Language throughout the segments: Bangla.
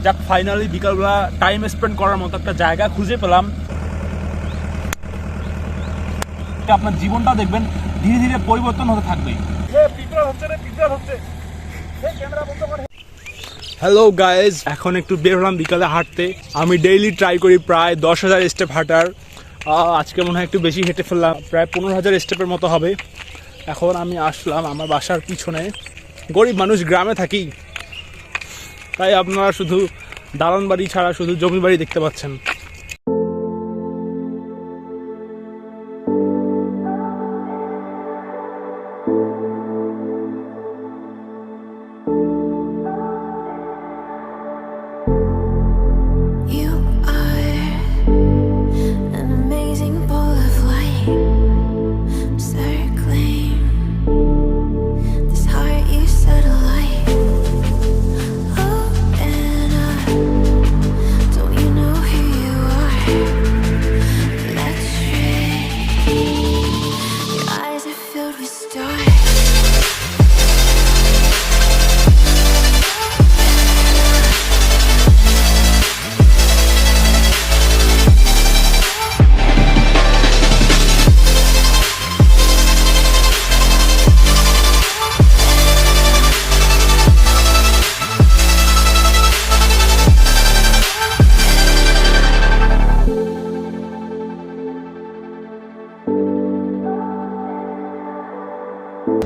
যাক ফাইনালি বিকালবেলা টাইম স্পেন্ড করার মতো একটা জায়গা খুঁজে পেলাম। আপনার জীবনটা দেখবেন ধীরে ধীরে পরিবর্তন হতে থাকবে। হ্যালো গাইজ, এখন একটু বের হলাম বিকালে হাঁটতে। আমি ডেইলি ট্রাই করি প্রায় 10,000 স্টেপ হাঁটার। আজকে মনে হয় একটু বেশি হেঁটে ফেললাম, প্রায় 15,000 স্টেপের মতো হবে। এখন আমি আসলাম আমার বাসার পিছনে। গরিব মানুষ, গ্রামে থাকি, তাই আপনারা শুধু দালান বাড়ি ছাড়া শুধু জমি বাড়ি দেখতে পাচ্ছেন।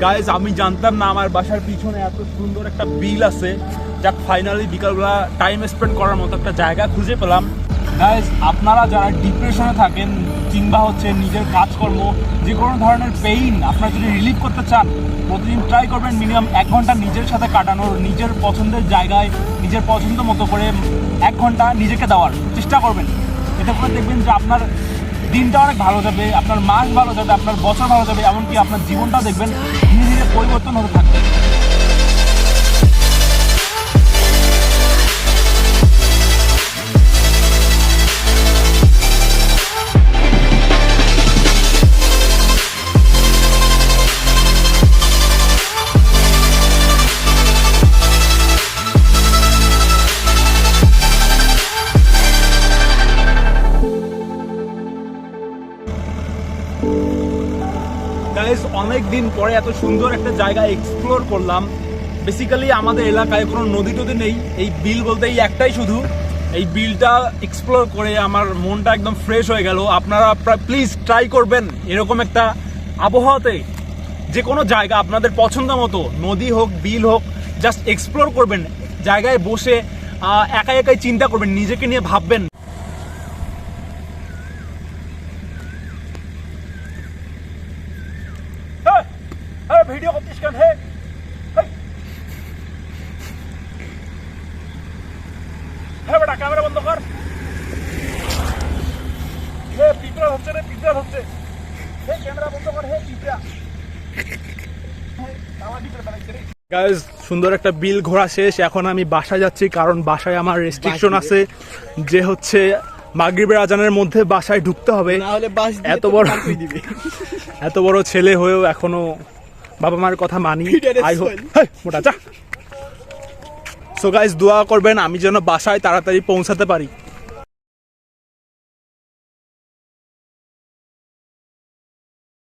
গাইজ, আমি জানতাম না আমার বাসার পিছনে এত সুন্দর একটা বিল আছে। যাক ফাইনালি বিকালবেলা টাইম স্পেন্ড করার মতো একটা জায়গা খুঁজে পেলাম। গাইজ, আপনারা যারা ডিপ্রেশনে থাকেন কিংবা নিজের কাজকর্ম যে কোনো ধরনের পেইন আপনারা যদি রিলিভ করতে চান, প্রতিদিন ট্রাই করবেন মিনিমাম 1 ঘন্টা নিজের সাথে কাটানোর, নিজের পছন্দের জায়গায় নিজের পছন্দ মতো করে 1 ঘন্টা নিজেকে দেওয়ার চেষ্টা করবেন। এতে করে দেখবেন যে আপনার দিনটা অনেক ভালো যাবে, আপনার মাস ভালো যাবে, আপনার বছর ভালো যাবে, এমনকি আপনার জীবনটা দেখবেন ধীরে ধীরে পরিবর্তন হতে থাকবে। অনেক দিন পরে এত সুন্দর একটা জায়গা এক্সপ্লোর করলাম। বেসিক্যালি আমাদের এলাকায় কোনো নদী টদী নেই, এই বিল বলতে এই একটাই শুধু। এই বিলটা এক্সপ্লোর করে আমার মনটা একদম ফ্রেশ হয়ে গেল। আপনারা প্লিজ ট্রাই করবেন এরকম একটা আবহাওয়াতে যে কোনো জায়গা আপনাদের পছন্দ মতো, নদী হোক বিল হোক, জাস্ট এক্সপ্লোর করবেন। জায়গায় বসে একাই একাই চিন্তা করবেন, নিজেকে নিয়ে ভাববেন। ভিডিও করছিস কেন? হে বেটা, ক্যামেরা বন্ধ কর। হে পিঁপড়া হচ্ছে রে, পিঁপড়া হচ্ছে। হে ক্যামেরা বন্ধ কর। হে পিঁপড়া। গাইস, সুন্দর একটা বিল ঘোরা শেষ। এখন আমি বাসায় যাচ্ছি, কারণ বাসায় আমার রেস্ট্রিকশন আছে যে মাগরিবের আজানের মধ্যে বাসায় ঢুকতে হবে। এত বড় ছেলে হয়েও এখনো বাবা মার কথা মানি। মোটা চা। সো গাইস, দোয়া করবেন আমি যেন বাসায় তাড়াতাড়ি পৌঁছাতে পারি।